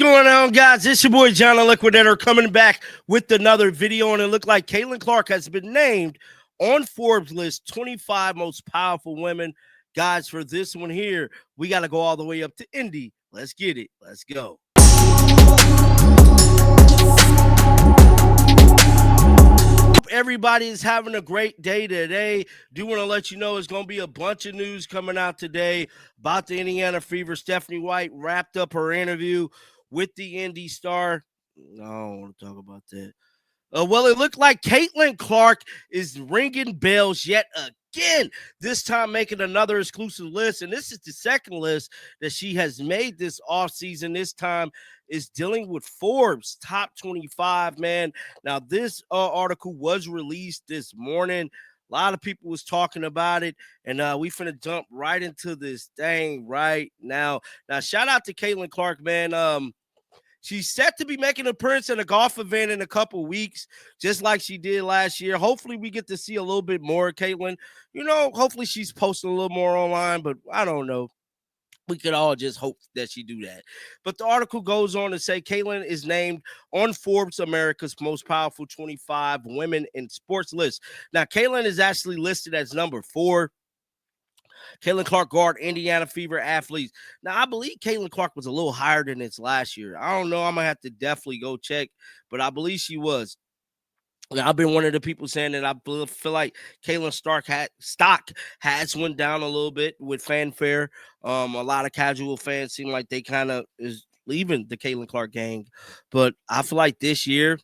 Going on, guys? It's your boy John the Liquidator coming back with another video, and it looked like Caitlin Clark has been named on Forbes list 25 most powerful women. Guys, for this one here, we got to go all the way up to Indy. Let's get it. Let's go. Everybody is having a great day today. Do want to let you know it's going to be a bunch of news coming out today about the Indiana Fever. Stephanie White wrapped up her interview with the Indy Star. No, I don't want to talk about that. Well, it looked like Caitlin Clark is ringing bells yet again, this time making another exclusive list. And this is the second list that she has made this offseason. This time is dealing with Forbes top 25, man. Now, this article was released this morning. A lot of people was talking about it, and we finna jump right into this thing right now. Now, shout out to Caitlin Clark, man. She's set to be making an appearance at a golf event in a couple weeks, just like she did last year. Hopefully, we get to see a little bit more of Caitlin. You know, hopefully she's posting a little more online, but I don't know. We could all just hope that she do that. But the article goes on to say Caitlin is named on Forbes America's most powerful 25 women in sports list. Now, Caitlin is actually listed as number 4. Caitlin Clark guard Indiana Fever athletes. Now, I believe Caitlin Clark was a little higher than this last year. I don't know. I'm going to have to definitely go check, but I believe she was. I've been one of the people saying that I feel like Caitlin stock has went down a little bit with fanfare. A lot of casual fans seem like they kind of is leaving the Caitlin Clark gang. But I feel like this year,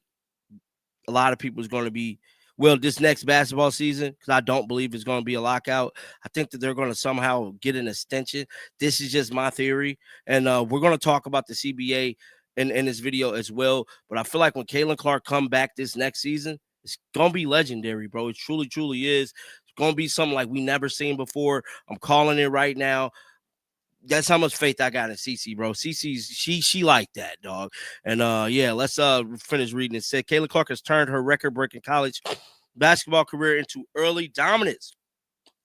a lot of people is going to be, well, this next basketball season, because I don't believe it's going to be a lockout. I think that they're going to somehow get an extension. This is just my theory. And we're going to talk about the CBA in this video as well. But I feel like when Caitlin Clark come back this next season, it's going to be legendary, bro. It truly, truly is. It's going to be something like we never seen before. I'm calling it right now. That's how much faith I got in CC, bro. CC's she like that, dog. And yeah, let's finish reading it. Said Caitlin Clark has turned her record-breaking college basketball career into early dominance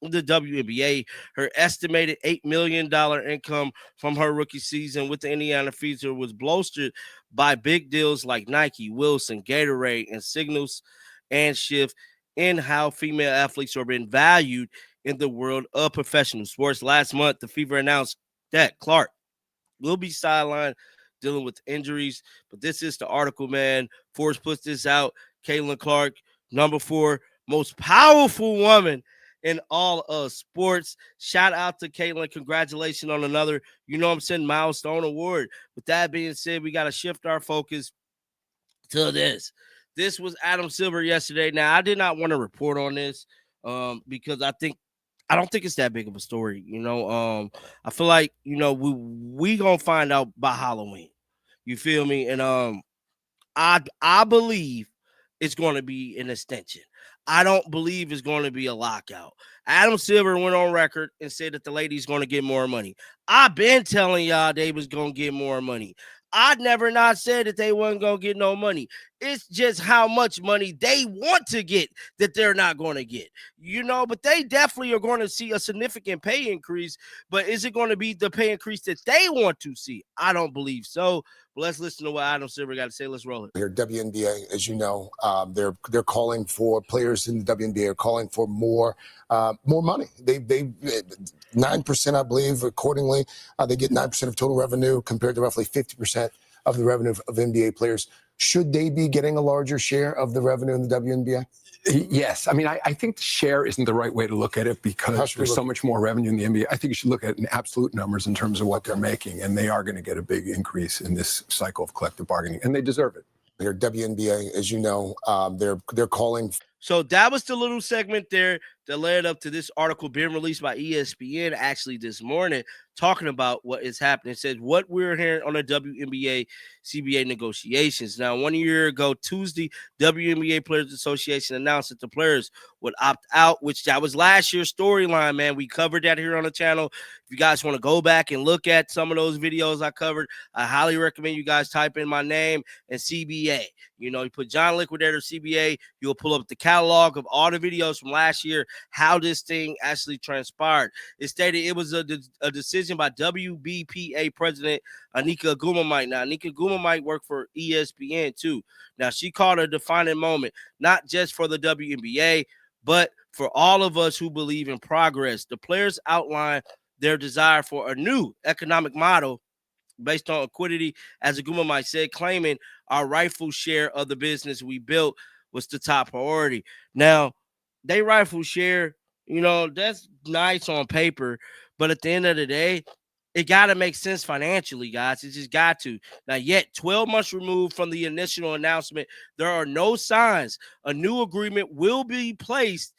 in the WNBA. Her estimated $8 million income from her rookie season with the Indiana Fever was bolstered by big deals like Nike, Wilson, Gatorade, and signals and shift in how female athletes are being valued in the world of professional sports. Last month, the Fever announced that Clark will be sidelined dealing with injuries. But this is the article, man. Forbes puts this out. Caitlin Clark, number 4, most powerful woman in all of sports. Shout out to Caitlin. Congratulations on another, milestone award. With that being said, we got to shift our focus to this. This was Adam Silver yesterday. Now, I did not want to report on this because I don't think it's that big of a story. I feel like, we gonna find out by Halloween. You feel me? And I believe it's going to be an extension. I don't believe it's going to be a lockout. Adam Silver went on record and said that the lady's going to get more money. I've been telling y'all they was going to get more money. I'd never not said that they wasn't going to get no money. It's just how much money they want to get that they're not going to get, but they definitely are going to see a significant pay increase. But is it going to be the pay increase that they want to see? I don't believe so. But let's listen to what Adam Silver got to say. Let's roll it. Here, WNBA, as you know, they're calling for players in the WNBA are calling for more money. They 9%, I believe, accordingly. They get 9% of total revenue compared to roughly 50% of the revenue of NBA players. Should they be getting a larger share of the revenue in the WNBA? Yes. I mean, I think the share isn't the right way to look at it because there's so much more revenue in the NBA. I think you should look at absolute numbers in terms of what they're making, and they are going to get a big increase in this cycle of collective bargaining, and they deserve it. Here, WNBA, as you know, they're calling. So that was the little segment there that led up to this article being released by ESPN actually this morning, talking about what is happening. It says what we're hearing on the WNBA CBA negotiations. Now, 1 year ago, Tuesday, WNBA Players Association announced that the players would opt out, which that was last year's storyline, man. We covered that here on the channel. If you guys want to go back and look at some of those videos I covered, I highly recommend you guys type in my name and CBA. You put John Liquidator CBA, you'll pull up the catalog of all the videos from last year. how this thing actually transpired. It stated it was a decision by WBPA president Anika Gumamite. Now, Anika Gumamite worked for ESPN too. Now, she called a defining moment, not just for the WNBA, but for all of us who believe in progress. The players outlined their desire for a new economic model based on equity, as Agumamite said, claiming our rightful share of the business we built was the top priority. Now, they rightful share, that's nice on paper, but at the end of the day, it got to make sense financially, guys. It just got to. Now, yet 12 months removed from the initial announcement, there are no signs a new agreement will be placed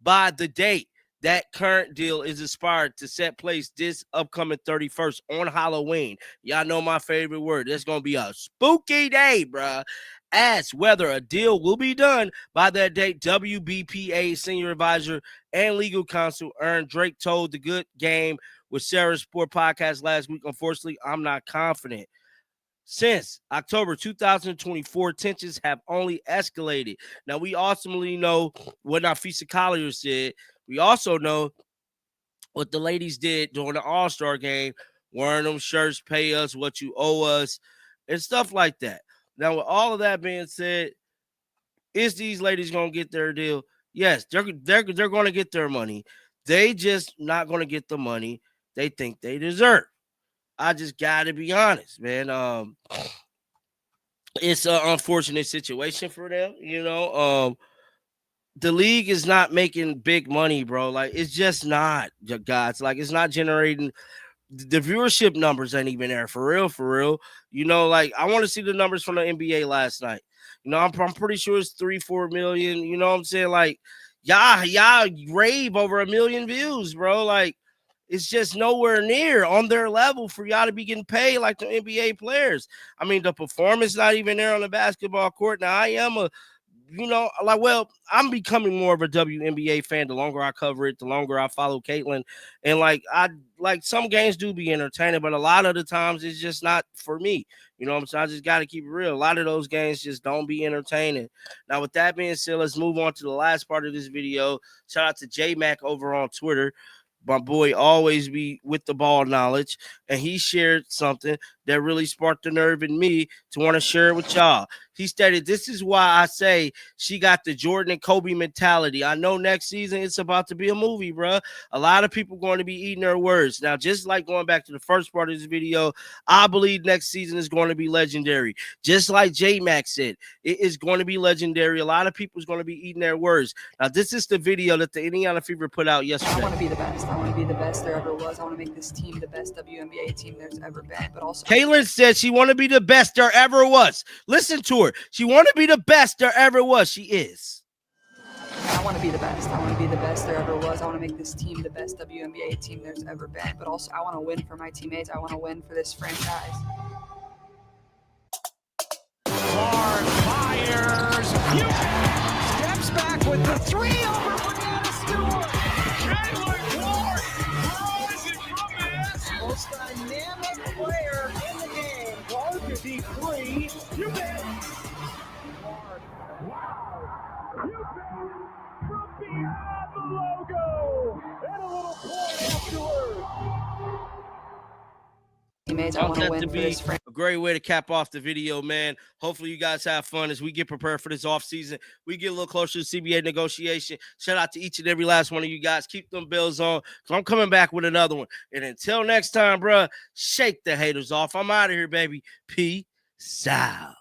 by the date that current deal is expired to set place this upcoming 31st on Halloween. Y'all know my favorite word. It's going to be a spooky day, bruh. Asked whether a deal will be done by that date, WBPA senior advisor and legal counsel Aaron Drake told the Good Game with Sarah's Sport podcast last week. Unfortunately, I'm not confident. Since October 2024, tensions have only escalated. Now, we ultimately know what Nafisa Collier said. We also know what the ladies did during the All-Star game, wearing them shirts, pay us what you owe us, and stuff like that. Now, with all of that being said, is these ladies going to get their deal? Yes, they're going to get their money. They just not going to get the money they think they deserve. I just got to be honest, man. It's an unfortunate situation for them, the league is not making big money, bro. Like, it's just not, guys. Like, it's not generating. The viewership numbers ain't even there, for real, for real. Like, I want to see the numbers from the NBA last night. I'm pretty sure it's 3-4 million. You know what I'm saying? Like, y'all rave over 1 million views, bro. Like, it's just nowhere near on their level for y'all to be getting paid like the NBA players. I mean, the performance not even there on the basketball court. Now, I am I'm becoming more of a WNBA fan the longer I cover it, the longer I follow Caitlin. And some games do be entertaining, but a lot of the times it's just not for me. You know what I'm saying? I just got to keep it real. A lot of those games just don't be entertaining. Now, with that being said, let's move on to the last part of this video. Shout out to J-Mac over on Twitter. My boy always be with the ball knowledge, and he shared something that really sparked the nerve in me to want to share it with y'all. He stated, "This is why I say she got the Jordan and Kobe mentality. I know next season it's about to be a movie, bro. A lot of people going to be eating their words." Now, just like going back to the first part of this video, I believe next season is going to be legendary. Just like J-Mac said, it is going to be legendary. A lot of people is going to be eating their words. Now, this is the video that the Indiana Fever put out yesterday. I want to be the best. I want to be the best there ever was. I want to make this team the best WNBA team there's ever been. But also, Caitlin said she want to be the best there ever was. Listen to her. She want to be the best there ever was. She is. I want to be the best. I want to be the best there ever was. I want to make this team the best WNBA team there's ever been. But also, I want to win for my teammates. I want to win for this franchise. Clark fires. Steps back with the 3 over Brianna Stewart. Caitlin Clark rising from this. Most dynamic player in the game. Clark at deep 3. You bet. Clark. Wow. You bet. From behind the logo. And a little point afterwards. Teammates, I want to win for this franchise. A great way to cap off the video, man. Hopefully you guys have fun as we get prepared for this offseason. We get a little closer to CBA negotiation. Shout out to each and every last one of you guys. Keep them bills on, because I'm coming back with another one. And until next time, bro, shake the haters off. I'm out of here, baby. Peace out.